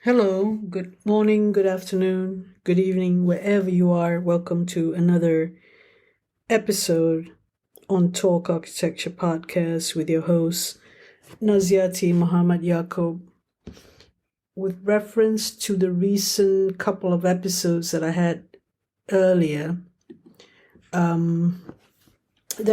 Hello, good morning, good afternoon, good evening, wherever you are. Welcome to another episode on Talk Architecture Podcast with your host, Naziati Muhammad Yaqub. With reference to the recent couple of episodes that I had earlier, there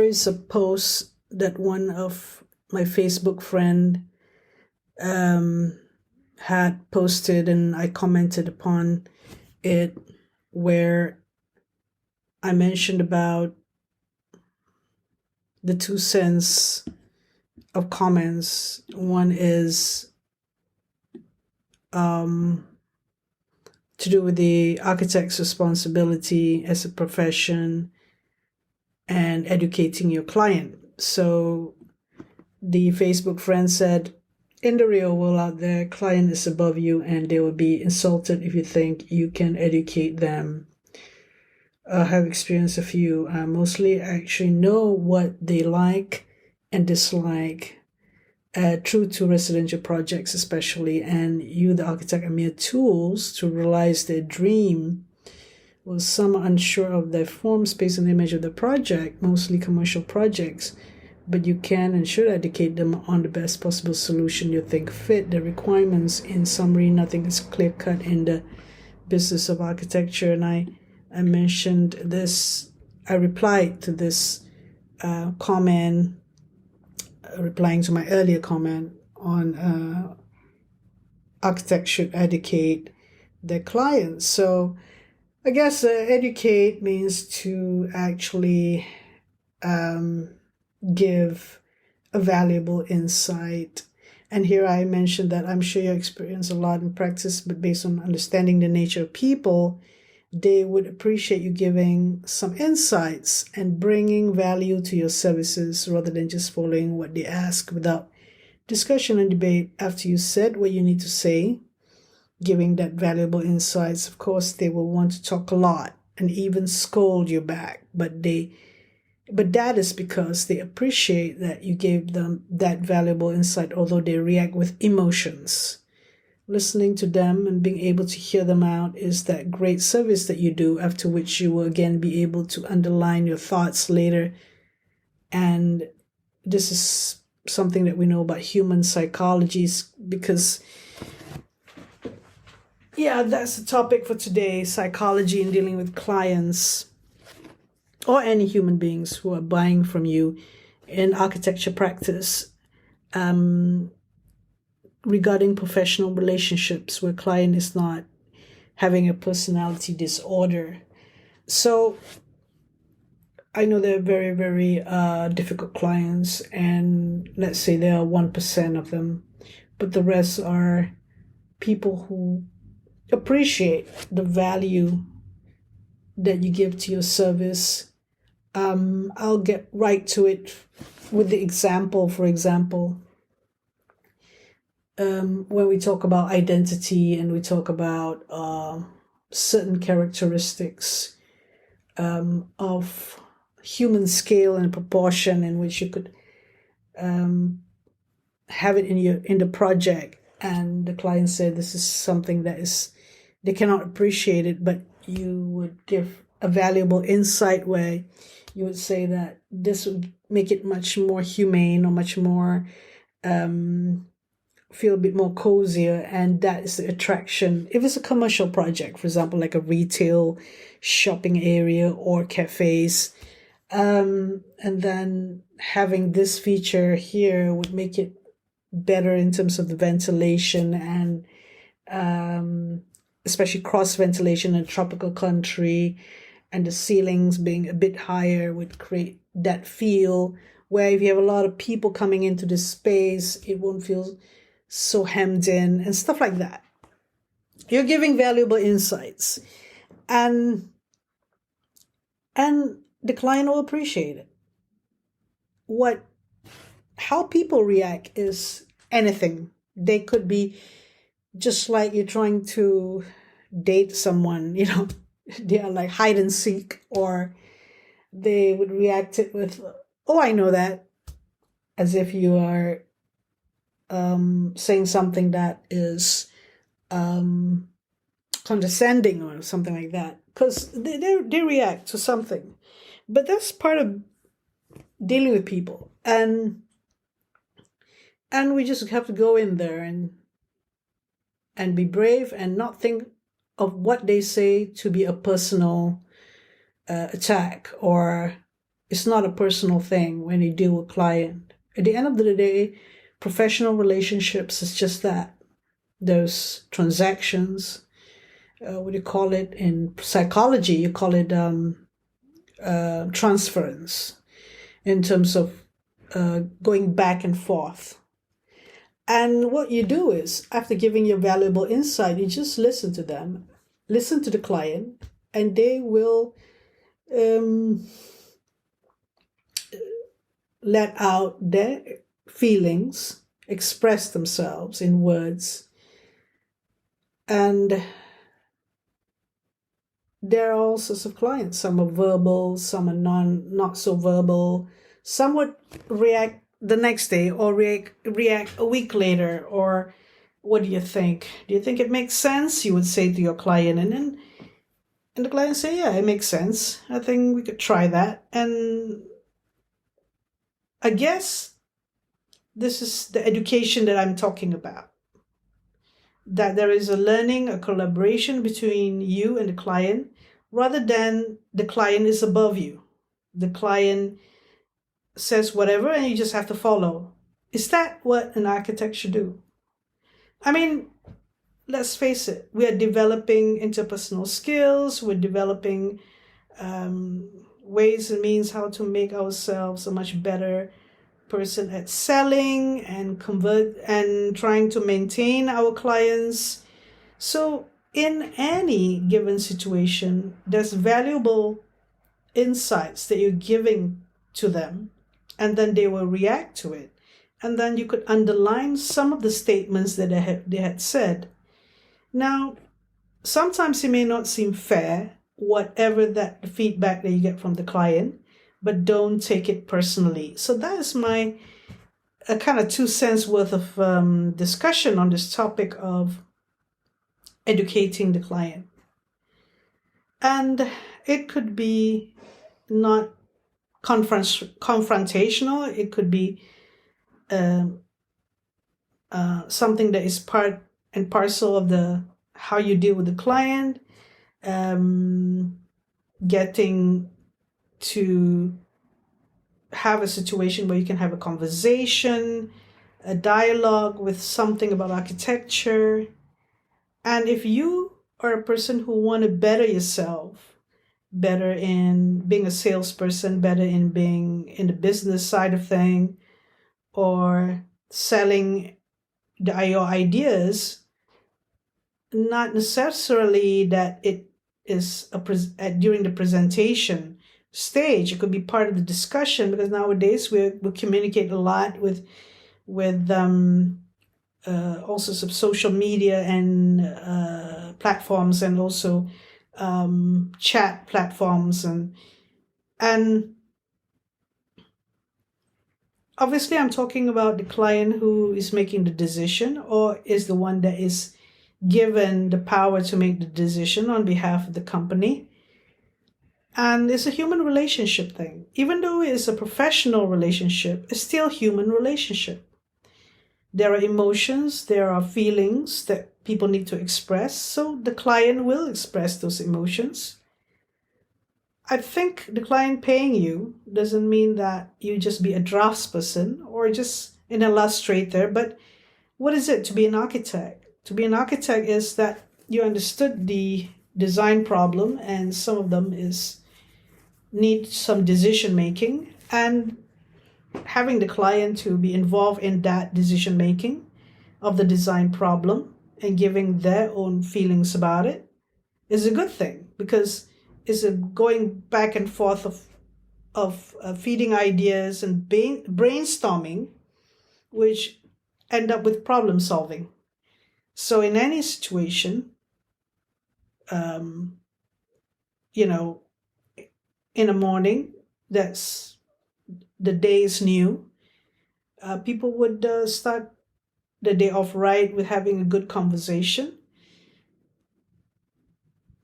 is a post that one of my Facebook friend had posted, and I commented upon it, where I mentioned about the two cents of comments. One is to do with the architect's responsibility as a profession and educating your client. So the Facebook friend said, in the real world out there, client is above you and they will be insulted if you think you can educate them. I have experienced a few. Mostly actually know what they like and dislike, true to residential projects especially, and you, the architect, are mere tools to realize their dream. Well, some are unsure of their form, space, and image of the project, mostly commercial projects, but you can and should educate them on the best possible solution you think fit the requirements. In summary, nothing is clear-cut in the business of architecture, and I mentioned this. I replied to this comment, replying to my earlier comment on architects should educate their clients. So I guess educate means to actually give a valuable insight. And here I mentioned that I'm sure you experience a lot in practice, but based on understanding the nature of people, they would appreciate you giving some insights and bringing value to your services rather than just following what they ask without discussion and debate. After you said what you need to say, giving that valuable insights, of course, they will want to talk a lot and even scold you back. But that is because they appreciate that you gave them that valuable insight, although they react with emotions. Listening to them and being able to hear them out is that great service that you do, after which you will again be able to underline your thoughts later. And this is something that we know about human psychology, because that's the topic for today: psychology in dealing with clients or any human beings who are buying from you in architecture practice, regarding professional relationships where client is not having a personality disorder. So I know they're very, very difficult clients, and let's say there are 1% of them, but the rest are people who appreciate the value that you give to your service. I'll get right to it with the example. For example, when we talk about identity and we talk about certain characteristics of human scale and proportion in which you could have it in the project, and the client said this is something that is, they cannot appreciate it, but you would give a valuable insight where you would say that this would make it much more humane or much more feel a bit more cozier, and that is the attraction. If it's a commercial project, for example, like a retail shopping area or cafes, and then having this feature here would make it better in terms of the ventilation, and especially cross ventilation in a tropical country, and the ceilings being a bit higher would create that feel where if you have a lot of people coming into this space, it won't feel so hemmed in and stuff like that. You're giving valuable insights, and the client will appreciate it. How people react is anything. They could be just like you're trying to date someone, they are like hide and seek, or they would react it with, oh, I know that, as if you are saying something that is condescending or something like that, because they react to something. But that's part of dealing with people, and we just have to go in there and be brave and not think of what they say to be a personal attack, or it's not a personal thing when you deal with client. At the end of the day, professional relationships is just that. There's transactions. What do you call it in psychology? You call it transference, in terms of going back and forth. And what you do is, after giving you valuable insight, you just listen to them, listen to the client, and they will let out their feelings, express themselves in words. And there are all sorts of clients. Some are verbal, some are not so verbal. Some would react the next day, or react a week later, or what do you think? Do you think it makes sense? You would say to your client, and the client say, yeah, it makes sense. I think we could try that. And I guess this is the education that I'm talking about. That there is a learning, a collaboration between you and the client, rather than the client is above you. The client says whatever and you just have to follow. Is that what an architect should do? I mean, let's face it, we are developing interpersonal skills, we're developing ways and means how to make ourselves a much better person at selling and convert and trying to maintain our clients. So in any given situation, there's valuable insights that you're giving to them, and then they will react to it. And then you could underline some of the statements that they had said. Now, sometimes it may not seem fair, whatever that feedback that you get from the client, but don't take it personally. So that is my kind of 2 cents worth of discussion on this topic of educating the client. And it could be not confrontational. It could be something that is part and parcel of how you deal with the client, getting to have a situation where you can have a conversation, a dialogue with something about architecture. And if you are a person who want to better yourself, better in being a salesperson, better in being in the business side of thing, or selling your ideas, not necessarily that it is during the presentation stage. It could be part of the discussion, because nowadays we communicate a lot with all sorts of social media and platforms, and also chat platforms, and obviously I'm talking about the client who is making the decision, or is the one that is given the power to make the decision on behalf of the company. And it's a human relationship thing. Even though it is a professional relationship, it's still a human relationship. There are emotions, there are feelings that people need to express, so the client will express those emotions. I think the client paying you doesn't mean that you just be a draftsperson or just an illustrator, but what is it to be an architect? To be an architect is that you understood the design problem, and some of them need some decision making, and having the client to be involved in that decision making of the design problem and giving their own feelings about it is a good thing, because it's a going back and forth of feeding ideas and brainstorming, which end up with problem solving. So in any situation, in the morning, that's the day is new. People would start the day off right with having a good conversation.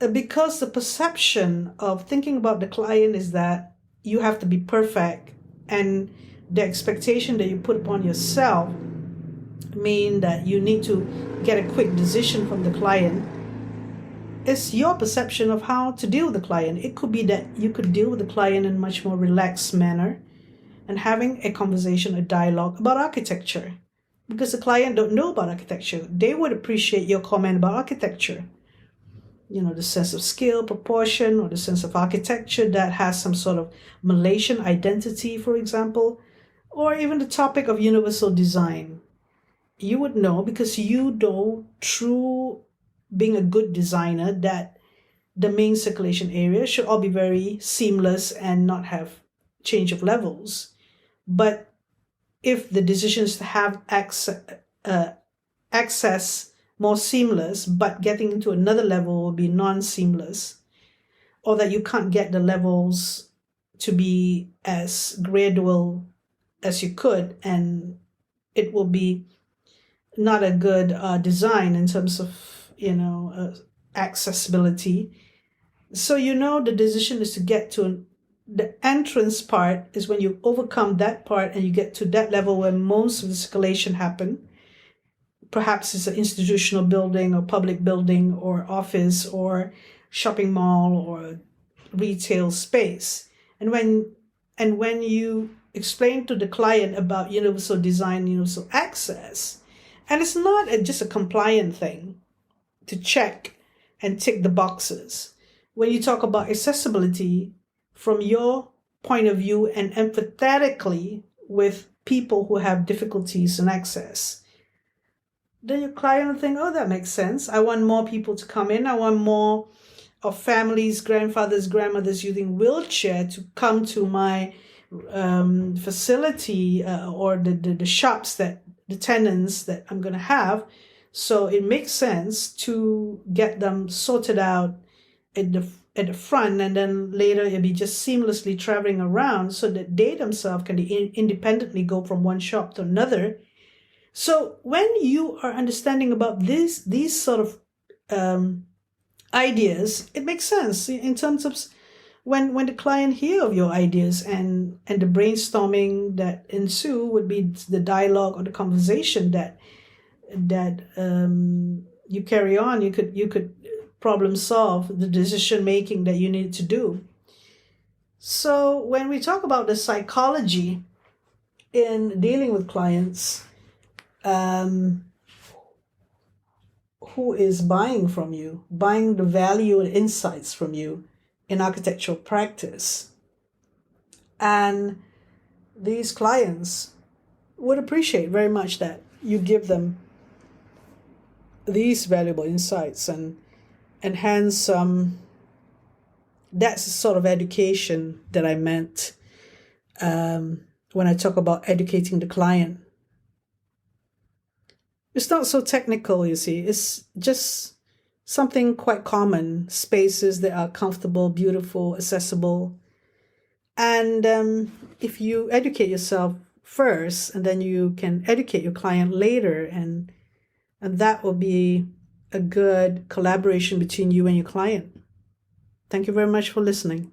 because the perception of thinking about the client is that you have to be perfect, and the expectation that you put upon yourself mean that you need to get a quick decision from the client. It's your perception of how to deal with the client. It could be that you could deal with the client in a much more relaxed manner and having a conversation, a dialogue about architecture. Because the client don't know about architecture. They would appreciate your comment about architecture. The sense of scale, proportion, or the sense of architecture that has some sort of Malaysian identity, for example, or even the topic of universal design. You would know, because you know through being a good designer, that the main circulation area should all be very seamless and not have change of levels. But if the decision is to have access more seamless, but getting into another level will be non-seamless, or that you can't get the levels to be as gradual as you could, and it will be not a good design in terms of accessibility. So the decision is to get to the entrance part is when you overcome that part and you get to that level where most of the circulation happen. Perhaps it's an institutional building or public building or office or shopping mall or retail space. And when you explain to the client about universal design, universal access, and it's not just a compliant thing to check and tick the boxes. When you talk about accessibility from your point of view and empathetically with people who have difficulties in access, then your client will think, oh, that makes sense. I want more people to come in. I want more of families, grandfathers, grandmothers using wheelchair to come to my facility or the shops, that the tenants that I'm going to have. So it makes sense to get them sorted out at the front, and then later it'll be just seamlessly traveling around so that they themselves can independently go from one shop to another. So when you are understanding about these sort of ideas, it makes sense in terms of when the client hear of your ideas, and the brainstorming that ensue would be the dialogue or the conversation that you carry on. You could problem solve the decision making that you need to do. So when we talk about the psychology in dealing with clients, who is buying from you, buying the value and insights from you in architectural practice. And these clients would appreciate very much that you give them these valuable insights, and hence that's the sort of education that I meant when I talk about educating the client. It's not so technical, you see. It's just something quite common. Spaces that are comfortable, beautiful, accessible. And if you educate yourself first, and then you can educate your client later, and that will be a good collaboration between you and your client. Thank you very much for listening.